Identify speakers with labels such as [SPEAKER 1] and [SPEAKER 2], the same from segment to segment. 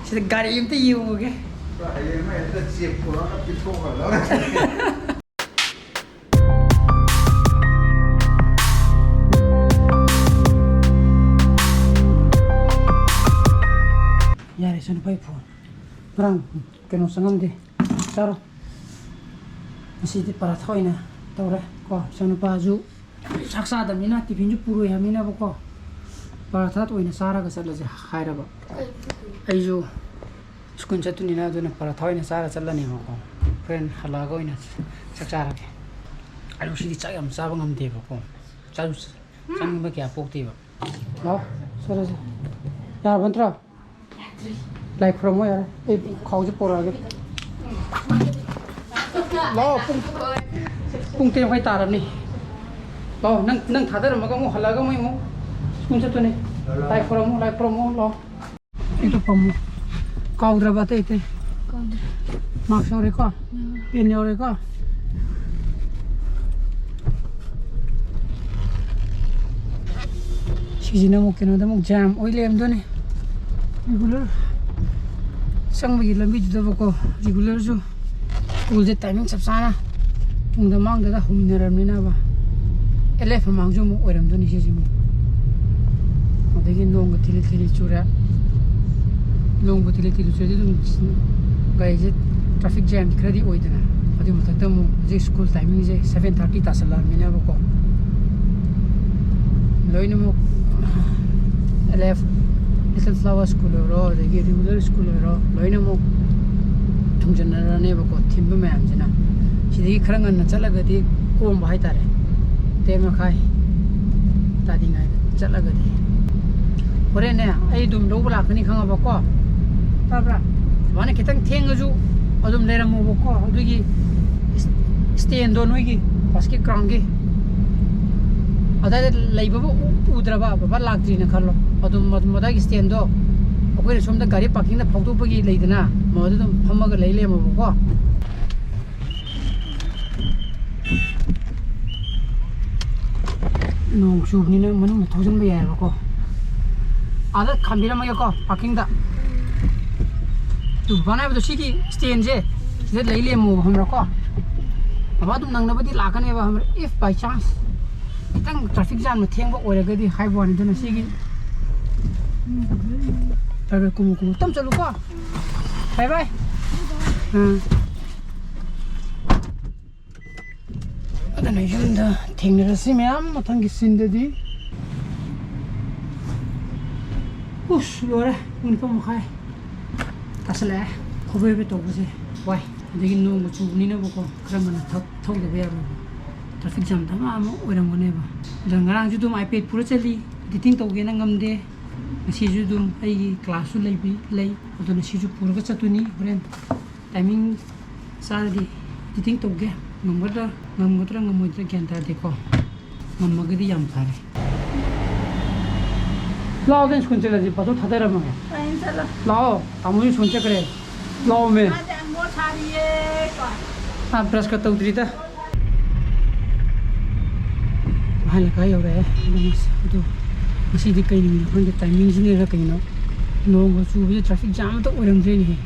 [SPEAKER 1] Sila gari yung tayo mo ke.
[SPEAKER 2] Ay, may ito chip ko lang kapito ka lang.
[SPEAKER 1] Yari, saan pa ipo? Parang, ganun sa ngamdi. Saro. Masiti para thoy na. Tawra, ko, saan pa ju. Saksa dam nina, tipin ju puro yami na ko. Para that oy na sara ka sala ja khaira ba. Ai ju skun chatu nina do na para thoy na sara challa ni ko. Friend hala go ina saksa ra ke. Alu si cha yam sa bang am de ba ko. Cha sang ba kya pok ti ba. Lo, sara ja. Ya bantra. Like from where? Ei khau ju pora ge. Lo, pung te khai taram ni. Lo, nang thadar ma ga mo hala ga mo mo. Kunci tu ni, like promo lo. Itu promo. Kau berapa tu itu? Max orang kau, ini orang kau. Sini mungkin ada mungkin jam, oil lem tu ni. Regular. Sang bagi lambi juga boko regular tu. Ulje timing sab sana. Tunggu mang dah humineram ni na ba. Elef mang tu mu orang tu ni sih mu. Lagi nong tili cura, nong tili cura itu gaya je traffic jam kerja oi dana. Adi mata temu je school timing je 7:30 tasalah mina boko. Loin mu LF Little Flower School ro, lagi regular school ro. Loin mu tungjan nara boko timbu macam jena. Sini kerana nak cakap gadi kom bahaya tare. Tema kai tadi ngai cakap gadi. Kore ne, ay dum logo la kani khanga bako. Tabra. Mane kitang thenga ju adum lera mo bako. Adugi stand do noi gi paski krangi. Ada laiba bo udraba ba lagri na khallo. Adum moda gi stand do. Akoi somda gari parking na phautu pagi leidana. Mo dum phamaga leile mo bako. No subni na manung thousand ba yar bako. Ada kamera maya ko parking da tu banai betul sih stand je jadi lele mu hamra ko apa tu nang nabadi lakan ya hamra if by chance itang traffic jam theng ba ore gadi high one tu nasi ki tabe kumu tam chalu ko bye bye ada na yunda theng na si meam matang ki sindadi Ush, lora, uniform khai. Tasle, cover be to buse. Why? Degi no mo chu ni na boko. Kram na thok de be aro. Traffic jam da ma mo oram ne ba. Jang ngarang ju dum ipad pura chali. Editing to ge na ngam de. Si ju dum ai class su lei bi lei. Odona si ju pura ga chatuni. Friend. Timing sa di editing to ge. Ngam mo gyan ta de ko. Ngam ma ge di yam phare. लाओ दें सुन चला जी पतो थादे रहा मैं लाओ तामुझे सुन चक रहे लाओ मैं आप ब्रश करता उतरी था वहाँ लगा ही हो रहा है तो इसी दिक्कत नहीं है उनके टाइमिंग से नहीं रहा कहीं ना लोगों को सुबह ट्रैफिक जाम तो उड़म से नहीं है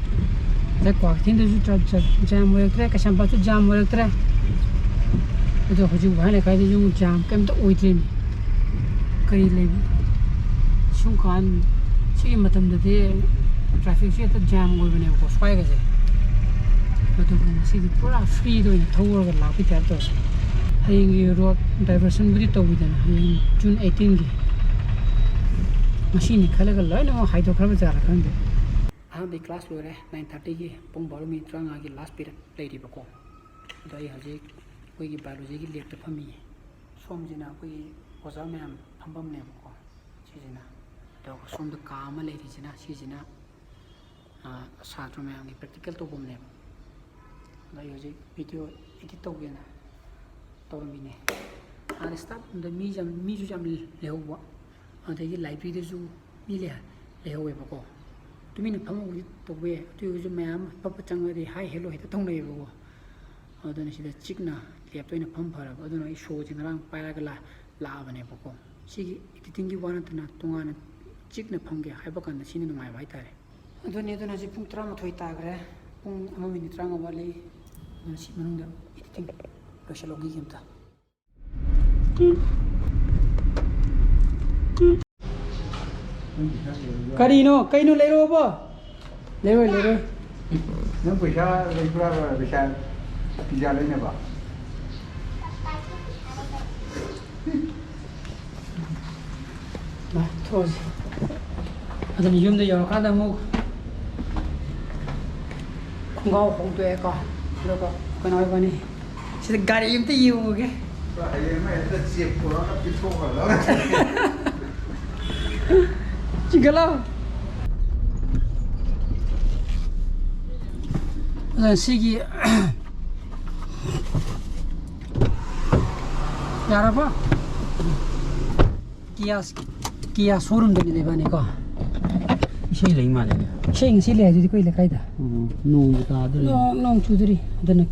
[SPEAKER 1] जब क्वार्टिंग तो जो ट्रैफिक जाम हो रहा है कश्मीर पर तो जाम हो रहा है तो हजू वहाँ लगा ही जो जाम कम तो उतरे नहीं कहीं ले Sungkan sih macam tadi traffic sih itu jam gue bener kok supaya ke sih. Betul masih di pura free tu ini tahu orang lapi tiada tu. Hari ini road diversion beri tahu itu na. Hari June 18 ni. Masih ni kalau kalau ni mau high tu kerana jalan kan tu. Di kelas lu 9:30 ki pung baru mitra ngagi last period play di bako. Itu aja haji kau ki biology ki lab tu pami. Som jina kau pasal macam pambam ni bako. Cina. तो सोम तो काम ले रही है ना चीज़ ना साथ में आगे प्रैक्टिकल तो घूमने ना ये जो वीडियो एडिट तो गया ना तो मिने आने स्टाफ तो मी जो जम ले हुआ आने ये लाइब्रेरी जो मी ले हुए बको तो मिने फंगो तो वे तो ये जो मैं पापा चंगा दे हाय हेलो है तो तुम ले बको और तो नहीं सीधा चिकना लिया तो इन्हें फंग भरा और तो ना ये शो जिंगरांग पायला गला ला बने बको सी एडिटिंग की वाना तो ना तुम्हारे चिकने फंगे हाय बकन सीने नुमाय भाई तारे ꯑꯗꯨꯅꯤ ꯑꯗꯨꯅ ꯍꯧꯖꯤꯛ ꯄꯨꯡ 12 ꯇꯥꯈ꯭ꯔꯦ ꯄꯨꯡ 1 ꯃꯤꯅꯤꯠ 30 ꯋꯥꯠꯂꯤ ꯑꯗꯨꯅ ꯁꯤ ꯃꯅꯨꯡꯗ ꯏꯗꯤꯇꯤꯡ ꯂꯣꯏꯁꯤꯜꯂꯧꯈꯤꯒꯦ ꯑꯝꯇ ꯀꯔꯤꯅꯣ ꯀꯩꯅꯣ ꯂꯩꯔꯣꯕꯣ ꯂꯩꯔꯣꯏ
[SPEAKER 2] ꯅꯪ ꯄꯩꯁꯥ ꯂꯩꯕ꯭ꯔꯥ ꯄꯩꯁꯥ ꯄꯤꯖꯥ ꯂꯩꯅꯕ
[SPEAKER 1] ꯊꯣꯛꯑꯁꯤ ꯑꯗꯨꯅ ꯌꯨꯝꯗ ꯌꯧꯔꯀꯥꯟꯗ ꯑꯃꯨꯛ ꯈꯣꯡꯒ꯭ꯔꯥꯎ ꯍꯣꯡꯗꯣꯛꯑꯦꯀꯣ ꯑꯗꯨꯒ ꯀꯩꯅꯣ ꯑꯣꯏꯕꯅꯤ ꯁꯤꯗ ꯒꯥꯔꯤ ꯑꯝꯇ ꯌꯦꯡꯉꯨꯒꯦ
[SPEAKER 2] ꯍꯌꯦꯡ ꯍꯦꯛꯇ ꯆꯦꯛ ꯄꯨꯔꯒ ꯄꯤꯊꯣꯛꯈ꯭ꯔꯣ
[SPEAKER 1] ꯆꯤꯡꯈꯠꯂꯣ ꯁꯤꯒꯤ ꯌꯥꯔꯕ ꯀꯤꯌꯥ ꯁꯣꯔꯨꯝꯗꯅꯤ ꯂꯩꯕꯅꯤꯀꯣ
[SPEAKER 3] 이셔이 레이 말이야.
[SPEAKER 1] ꯏꯁꯩ ꯉꯁꯤ ꯂꯩ ꯍꯥꯏꯗꯨꯗꯤ ꯀꯨꯏ ꯂꯩꯀꯥꯏꯗ
[SPEAKER 3] 노ꯡ도 따들이.
[SPEAKER 1] ꯅꯣꯡ ꯆꯨꯗ꯭ꯔꯤ ꯑꯗꯨꯅ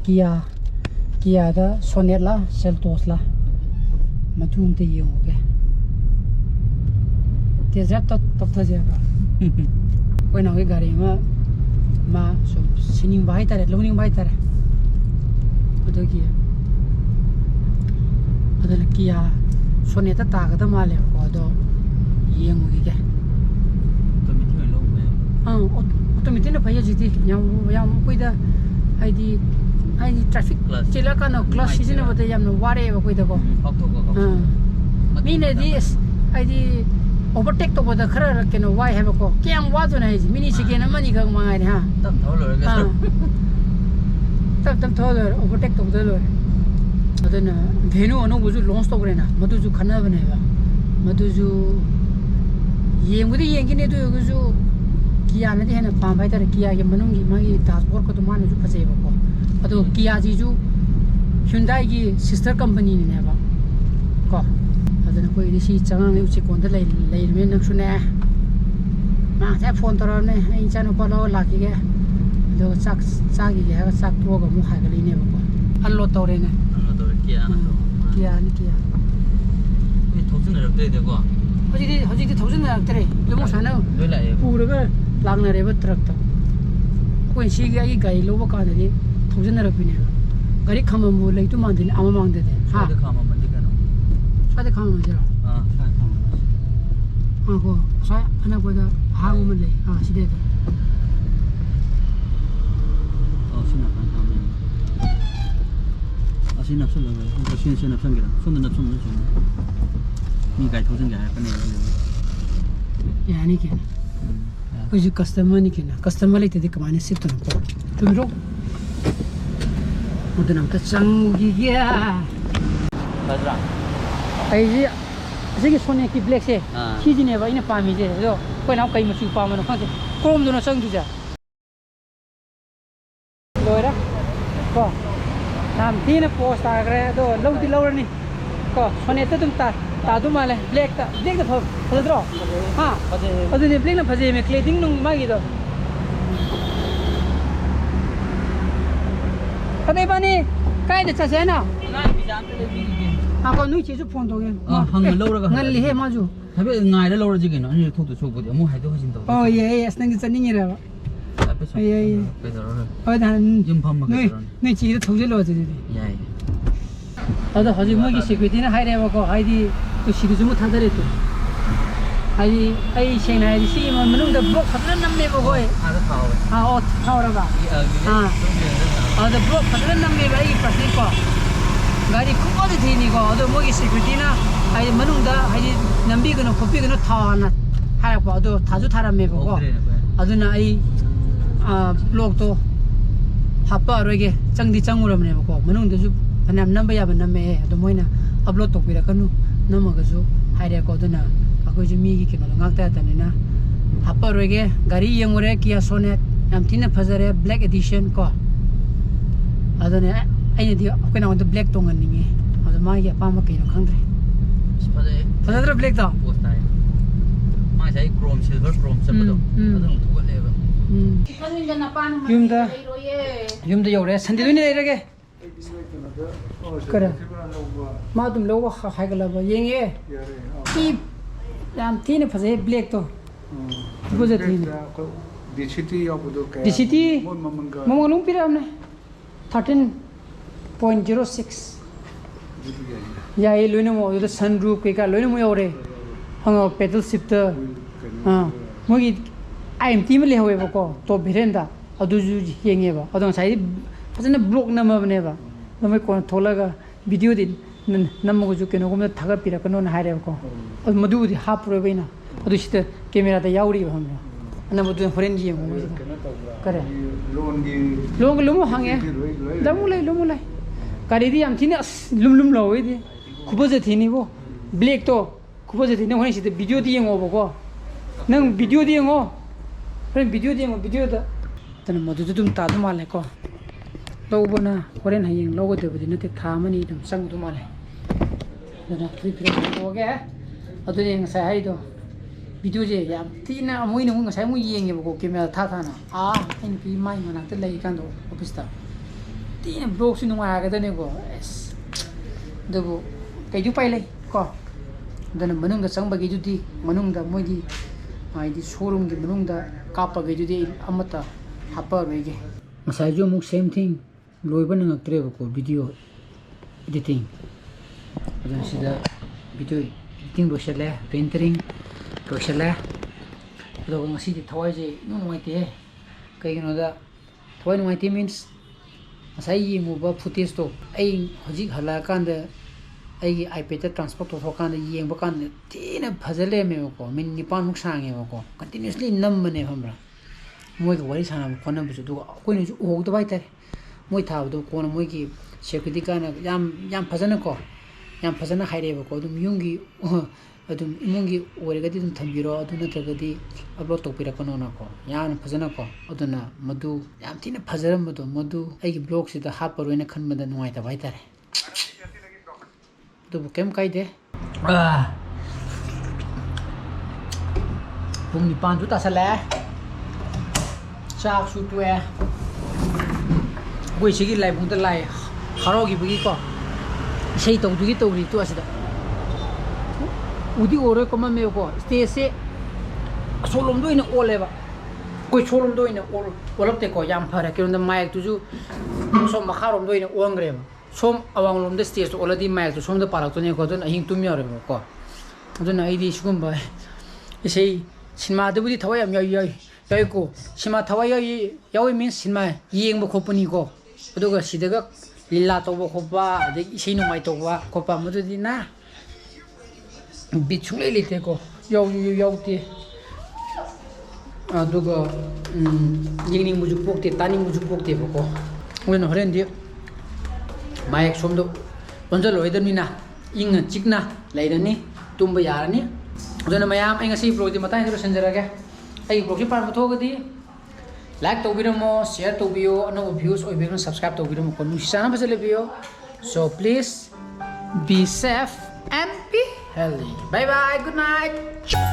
[SPEAKER 1] ꯀꯤꯌꯥꯗ ꯁꯣꯅꯦꯠꯂ ꯁꯦꯜꯇꯣꯁꯂ ꯃꯆꯨ ꯑꯝꯇ ꯌꯦꯡꯉꯨꯒꯦ ꯇꯦꯖꯔ ꯇꯧꯊꯁꯦꯕ ꯑꯩꯈꯣꯏꯅ ꯍꯧꯖꯤꯛ ꯒꯥꯔꯤ ꯑꯃ ꯃꯥ ꯁꯨꯝ ꯁꯤꯅꯤꯡꯕ ꯍꯥꯏꯇꯥꯔꯦ ꯂꯧꯅꯤꯡꯕ ꯍꯥꯏꯇꯥꯔꯦ ꯑꯗꯨꯒꯤ ꯑꯗꯨꯅ ꯀꯤꯌꯥ ꯁꯣꯅꯦꯠꯇ ꯇꯥꯒꯗꯕ ꯃꯥꯜꯂꯦꯕꯀꯣ ꯑꯗꯣ ꯌꯦꯡꯉꯨꯈꯤꯒꯦ ꯑꯣꯇꯣꯃꯦꯇꯤꯛꯅ ꯐꯩ ꯍꯧꯖꯤꯛꯇꯤ ꯌꯥꯝ ꯑꯩꯈꯣꯏꯗ ꯍꯥꯏꯗꯤ ꯇ꯭ꯔꯥꯐꯤꯛ ꯆꯦꯜꯂꯀꯥꯟꯗ ꯀ꯭ꯂꯁ ꯁꯤꯖꯤꯟꯅꯕꯗ ꯌꯥꯝꯅ ꯋꯥꯔꯛꯑꯦꯕ ꯑꯩꯈꯣꯏꯗꯀꯣ ꯃꯤꯅꯗꯤ ꯍꯥꯏꯗꯤ overtake ꯇꯧꯕꯗ ꯈꯔ ꯀꯩꯅꯣ ꯋꯥꯏ ꯍꯥꯏꯕꯀꯣ ꯀꯌꯥꯝ ꯋꯥꯗꯣꯏꯅꯣ ꯍꯥꯏꯁꯤ ꯃꯤꯅꯤ ꯁꯦꯀꯦꯟ ꯑꯃꯅꯤꯈꯛ ꯃꯉꯥꯏꯔꯦ ꯍꯥ
[SPEAKER 3] ꯇꯞ ꯊꯧ ꯂꯣꯏꯔꯒ
[SPEAKER 1] ꯇꯞ ꯊꯧ ꯂꯣꯏꯔꯦ overtake ꯇꯧꯕꯗ ꯂꯣꯏꯔꯦ ꯑꯗꯨꯅ ꯚꯦꯅꯨ ꯑꯅꯧꯕꯁꯨ ꯂꯣꯟꯁ ꯇꯧꯈ꯭ꯔꯦꯅ ꯃꯗꯨꯁꯨ ꯈꯟꯅꯕꯅꯦꯕ ꯃꯗꯨꯁꯨ ꯌꯦꯡꯕꯨꯗꯤ ꯌꯦꯡꯈꯤꯅꯤ ꯑꯗꯨ ꯑꯣꯏꯔꯒꯁꯨ ꯀꯤꯌꯥꯅꯗꯤ ꯍꯦꯟꯅ ꯄꯥꯝꯕ ꯍꯥꯏꯇꯥꯔꯦ ꯀꯤꯌꯥꯒꯤ ꯃꯅꯨꯡꯒꯤ ꯃꯥꯒꯤ ꯗꯥꯁꯕꯣꯔꯗꯀꯗꯣ ꯃꯥꯅꯁꯨ ꯐꯖꯩꯑꯕꯀꯣ ꯑꯗꯨꯒ ꯀꯤꯌꯥꯁꯤꯁꯨ ꯍ꯭ꯌꯨꯟꯗꯥꯏꯒꯤ ꯁꯤꯁꯇꯔ ꯀꯝꯄꯅꯤꯅꯦꯕ ꯀꯣ ꯑꯗꯨꯅ ꯑꯩꯈꯣꯏꯒꯤꯗꯤ ꯁꯤ ꯆꯉꯥꯡꯒꯤ ꯎꯆꯦꯛꯀꯣꯟꯗ ꯂꯩꯔꯤꯕꯅꯤ ꯅꯪꯁꯨꯅꯦ ꯃꯥ ꯉꯁꯥꯏ ꯐꯣꯟ ꯇꯧꯔꯛꯑꯕꯅꯦ ꯑꯩ ꯏꯆꯥꯅꯨꯄꯥ ꯂꯧꯔ ꯂꯥꯛꯈꯤꯒꯦ ꯑꯗꯨꯒ ꯆꯥꯈꯤꯒꯦ ꯍꯥꯏꯔꯒ ꯆꯥꯛ ꯇꯣꯛꯑꯒ ꯑꯃꯨꯛ ꯍꯥꯏꯒꯠꯂꯛꯏꯅꯦꯕꯀꯣ ꯑꯟꯂꯣꯗ ꯇꯧꯔꯦꯅꯦ ꯀꯤꯌꯥꯅꯤ
[SPEAKER 3] ꯊꯧꯖꯤꯟꯅꯔꯛꯇ꯭ꯔꯦꯗꯀꯣ
[SPEAKER 1] ꯍꯧꯖꯤꯛꯇꯤ ꯊꯧꯖꯤꯟꯅꯔꯛꯇ꯭ꯔꯦ ꯑꯗꯨꯝ ꯁꯨꯃꯥꯏꯅ ꯄꯨꯔꯒ ꯂꯥꯛꯅꯔꯦꯕ ꯇ꯭ꯔꯛꯇ ꯑꯩꯈꯣꯏ ꯁꯤꯒꯤ ꯑꯩꯒꯤ ꯒꯥꯔꯤ ꯂꯧꯕ ꯀꯥꯟꯗꯗꯤ ꯊꯧꯖꯤꯟꯅꯔꯛꯄꯤꯅꯦꯕ ꯒꯥꯔꯤ ꯈꯥꯝꯃꯝꯕꯨ ꯂꯩꯇꯨ ꯃꯥꯟꯗꯦꯅꯦ ꯃꯃꯥꯡꯗꯗꯤ
[SPEAKER 3] ꯁ꯭ꯋꯥꯏꯗ ꯈꯥꯝꯃꯝꯃꯗꯤ ꯀꯩꯅꯣ
[SPEAKER 1] ꯁ꯭ꯋꯥꯏꯗ ꯈꯥꯝꯃꯝꯃꯁꯤꯔꯣ
[SPEAKER 3] ꯁ꯭ꯋꯥꯏꯗ ꯈꯥꯝꯃꯝꯃꯁꯤ
[SPEAKER 1] ꯀꯣ ꯁ꯭ꯋꯥꯏ ꯑꯅꯛꯄꯗ ꯑꯍꯥꯡꯕ ꯑꯃ ꯂꯩ ꯁꯤꯗꯩꯗ
[SPEAKER 3] ꯁꯤ ꯅꯥꯀꯟ ꯈꯥꯝꯃꯦ ꯑꯁꯤ ꯅꯞꯁꯜꯂꯒ ꯁꯤ ꯅꯞꯁꯟꯒꯦꯔꯥ ꯁꯣꯝꯗ ꯅꯞꯁꯟꯕ ꯃꯤ ꯒꯥꯔꯤ ꯊꯧꯖꯤꯟꯒꯦ ꯍꯥꯏꯔꯛꯀꯅꯦꯕ
[SPEAKER 1] ꯌꯥꯅꯤ ꯀꯩꯅꯣ ꯑꯩꯈꯣꯏꯁꯨ ꯀꯁꯇꯃꯔꯅꯤ ꯀꯩꯅꯣ ꯀꯁꯇꯃꯔ ꯂꯩꯇꯗꯤ ꯀꯃꯥꯏꯅ ꯁꯤꯠꯇꯣꯏꯅꯣ ꯆꯨꯝꯗ꯭ꯔꯣ ꯑꯗꯨꯅ ꯑꯝꯇ ꯆꯪꯉꯨꯈꯤꯒꯦ
[SPEAKER 3] ꯐꯖ꯭ꯔꯥ
[SPEAKER 1] ꯑꯩꯁꯤ ꯑꯁꯤꯒꯤ ꯁꯣꯅꯦꯠꯀꯤ ꯕ꯭ꯂꯦꯛꯁꯦ ꯁꯤꯁꯤꯅꯦꯕ ꯑꯩꯅ ꯄꯥꯝꯃꯤꯁꯦ ꯑꯗꯣ ꯑꯩꯈꯣꯏꯅ ꯀꯩ ꯃꯆꯨ ꯄꯥꯝꯕꯅꯣ ꯈꯪꯗꯦ ꯀ꯭ꯔꯣꯝꯗꯨꯅ ꯆꯪꯗꯣꯏꯁꯦ ꯂꯣꯏꯔꯦ ꯀꯣ ꯌꯥꯝ ꯊꯤꯅ ꯄꯣꯁ ꯇꯥꯈ꯭ꯔꯦ ꯑꯗꯣ ꯂꯧꯗꯤ ꯂꯧꯔꯅꯤ ꯀꯣ ꯁꯣꯅꯦꯠꯇ ꯑꯗꯨꯝ ꯇꯥꯗꯧ ꯃꯥꯜꯂꯦ ꯕ꯭ꯂꯦꯛꯇ ꯐꯖꯗ꯭ꯔꯣ ꯍꯥ ꯑꯗꯨꯅꯦ ꯕ꯭ꯂꯦꯛꯅ ꯐꯖꯩꯃꯦ ꯀ꯭ꯂꯦꯗꯤꯡ ꯅꯨꯡ ꯃꯥꯒꯤꯗꯣ ꯑꯗꯩ ꯏꯕꯥꯅꯤ ꯀꯥꯏꯗ ꯆꯠꯁꯦ ꯍꯥꯏꯅꯣ ꯀꯣ ꯅꯣꯏ ꯆꯦꯁꯨ ꯐꯣꯟ ꯇꯧꯒꯦ
[SPEAKER 3] ꯍꯪꯉ ꯂꯧꯔꯒ
[SPEAKER 1] ꯉꯜꯂꯤꯍꯦ ꯃꯥꯁꯨ
[SPEAKER 3] ꯍꯥꯏꯐꯦꯠ ꯉꯥꯏꯔ ꯂꯧꯔꯁꯤ ꯀꯩꯅꯣ ꯑꯅꯤꯔꯛ ꯊꯣꯛꯇ ꯁꯣꯛꯄꯗꯤ ꯑꯃꯨꯛ ꯍꯥꯏꯗꯣꯛ ꯍꯥꯏꯖꯤꯟ ꯇꯧ
[SPEAKER 1] ꯌꯥꯏ ꯑꯁ ꯅꯪꯁꯨ ꯆꯠꯅꯤꯡꯉꯤꯔꯕ
[SPEAKER 3] ꯌꯨꯝ ꯐꯝꯃꯒ
[SPEAKER 1] ꯅꯣꯏ ꯆꯦꯗ ꯊꯧꯖꯤꯜꯂꯣ ꯑꯗꯨꯗꯤ
[SPEAKER 3] ꯌꯥꯏ
[SPEAKER 1] ꯑꯗꯣ ꯍꯧꯖꯤꯛ ꯃꯣꯏꯒꯤ ꯁꯦꯀ꯭ꯌꯨꯔꯤꯇꯤꯅ ꯍꯥꯏꯔꯦꯕꯀꯣ ꯍꯥꯏꯗꯤ ꯁꯤꯗꯁꯨ ꯑꯃꯨꯛ ꯊꯥꯗꯔꯦꯇꯣ ꯍꯥꯏꯗꯤ ꯑꯩ ꯁꯦꯡꯅ ꯍꯥꯏꯗꯤ ꯁꯤꯒꯤ ꯃꯅꯨꯡꯗ ꯕ꯭ꯂꯣꯛ ꯐꯖꯅ ꯅꯝꯃꯦꯕꯀꯣ ꯊꯥꯎꯔꯕ ꯑꯗꯨꯗ ꯕ꯭ꯂꯣꯛ ꯐꯖꯅ ꯅꯝꯃꯦꯕ ꯑꯩꯒꯤ ꯄꯔꯁꯅꯦꯜꯀꯣ ꯒꯥꯔꯤ ꯈꯨꯡꯒꯣꯟꯗ ꯊꯤꯅꯤꯀꯣ ꯑꯗꯣ ꯃꯣꯏꯒꯤ ꯁꯦꯀ꯭ꯌꯨꯔꯤꯇꯤꯅ ꯍꯥꯏꯗꯤ ꯃꯅꯨꯡꯗ ꯍꯥꯏꯗꯤ ꯅꯝꯕꯤꯒꯅꯨ ꯈꯣꯠꯄꯤꯒꯅꯨ ꯊꯥꯎꯅ ꯍꯥꯏꯔꯛꯄ ꯑꯗꯣ ꯊꯥꯁꯨ ꯊꯥꯔꯝꯃꯦꯕꯀꯣ ꯑꯗꯨꯅ ꯑꯩ ꯕ꯭ꯂꯣꯛꯇꯣ ꯍꯥꯞꯄꯛꯑꯔꯣꯏꯒꯦ ꯆꯪꯉꯨꯔꯕꯅꯦꯕꯀꯣ ꯃꯅꯨꯡꯗꯁꯨ ꯐꯅꯌꯥꯝ ꯅꯝꯕ ꯌꯥꯕ ꯅꯝꯃꯛꯑꯦ ꯑꯗꯣ ꯃꯣꯏꯅ ꯑꯞꯂꯣꯗ ꯇꯧꯕꯤꯔꯛꯀꯅꯨ ꯅꯝꯃꯒꯁꯨ ꯍꯥꯏꯔꯦꯀꯣ ꯑꯗꯨꯅ ꯑꯩꯈꯣꯏꯁꯨ ꯃꯤꯒꯤ ꯀꯩꯅꯣꯗꯣ ꯉꯥꯛꯇ ꯌꯥꯗꯕꯅꯤ나 ꯍꯥꯞꯄꯛꯑꯔꯣꯏꯒꯦ ꯒꯥꯔꯤ ꯌꯦꯡꯉꯨꯔꯦ ꯀꯤꯌꯥ ꯁꯣꯅꯦꯠ ꯌꯥꯝ ꯊꯤꯅ ꯐꯖꯔꯦ ꯕ꯭ꯂꯦꯛ ꯑꯦꯗꯤꯁꯟ ꯀꯣ ꯑꯗꯨꯅ ꯑꯩꯅꯗꯤ ꯑꯩꯈꯣꯏ ꯅꯉꯣꯟꯗ ꯕ꯭ꯂꯦꯛ ꯇꯣꯡꯍꯟꯅꯤꯡꯉꯤ ꯑꯗꯣ ꯃꯥꯒꯤ ꯑꯄꯥꯝꯕ ꯀꯩꯅꯣ ꯈꯪꯗ꯭ꯔꯦ ꯐꯖꯗ꯭ꯔꯣ ꯕ꯭ꯂꯦꯛꯇꯣ
[SPEAKER 3] ꯃꯥ ꯉꯁꯥꯏ ꯀ꯭ꯔꯣꯝ ꯁꯤꯜꯚꯔ ꯀ꯭ꯔꯣꯝ ꯆꯠꯄꯗꯣ ꯑꯗꯨꯝ ꯊꯧꯒꯠꯂꯦꯕ
[SPEAKER 1] ꯌꯨꯝꯗ ꯌꯧꯔꯦ ꯁꯟꯗꯦ ꯂꯣꯏꯅ ꯂꯩꯔꯒꯦ ꯀꯔ ꯃꯥ ꯑꯗꯨꯝ ꯂꯧꯕ ꯍꯥꯏꯒꯠꯂꯕ ꯌꯦꯡꯉꯦ ꯌꯥꯝ ꯊꯤꯅ ꯐꯖꯩ ꯕ꯭ꯂꯦꯛꯇꯣ ꯐꯖꯊꯤꯅ
[SPEAKER 2] DCT yabudu kaya
[SPEAKER 1] DCT
[SPEAKER 2] mon mamanga
[SPEAKER 1] mamang piramne 13.06 ya ye loina mo the sunroof ke ka loina mo yore hanga pedal shifter mogi IMT ma le hawe ba ko to birenda adu ju yenge ba adon sai fazana block na ma bane ba no me ko tholaga video din nammo ju ke no gum thaga pira ko non haire ko madu di hap ro baina adu sita camera da yauri ba hamra ana madu friend ji mo kare long lumo hange damu lai kari di am thine lum lawe di khubaje thini bo black to khubaje thini hone sita video di ngo ba ko nang video di ngo friend video di ngo video da tan madu dum ta dum male ko lobona horen hayeng logo de budi nate tha mani dum sang dum male dana free ko ge adu yeng sai hai do video je yam tina amoi ne ngung sai mu yeng ge ko camera tha na en pi mai mana te lai kan do office ta tina blog su nunga ga dane ko es debu kai ju pai lai ko dana manung da sang ba ge ju di manung da moi di ai di showroom ge manung da kapa ge ju di amata hapa ro ge masai jo muk same thing loiba nang tre ko video editing adan sida video editing ro shale rendering ro shale do ngasi di thawai je ngai te kai no da thawai ngai te means masai mu ba footage to ai hojik hala kan da ai ipad ta transport to kan da yeng ba kan tina phajale me ko min ni pan muk sang e ko continuously nam ne hamra moi ko wari sana ko na bu du ko ni ju o do bai tare moi tha do ko na moi ki security kana yam phajana ko yam phajana haire ba ko dum yungi adum imungi ore ga di dum thambiro adu na ta ga di upload to pira kono na ko yan phajana ko aduna madu yam tina phajaram madu madu ai ki blog si da ha par oina khan mada nuai ta bai tare do kem kai de bung ni pan tu ta sala chak su tue goi sigi lai bung ta lai haro gi bugi ko sei to du gi to ri tu asida udi ore ko ma me ko ste se solom do ina ole ba koi solom do ina olap te ko yam phara ke unda mic tu ju som ma kharom do ina ongre ba som awang lom de stage oladi mic tu som da parak to ne ko don ahing tum yore ba ko aduna ai di sugum ba sei sinma de budi thawai am yai ko sima thawai yai means sinma yeng ba khopani ko aduga sidaga lilla to ba khopa de sei no mai to ba khopa madu di na bichung le te ko yau te aduga yengning muju pokte tani muju pokte ba ko wen horen di maik som do onjal oidan na ing chikna lairani tumba yarani aduna mayam ai ngasi blog di matai ro sanjaraga ai blog par ma thogadi like to biramo share to bio no views oi biramo subscribe to biramo ko nushana basale bio so please be safe and be healthy bye bye good night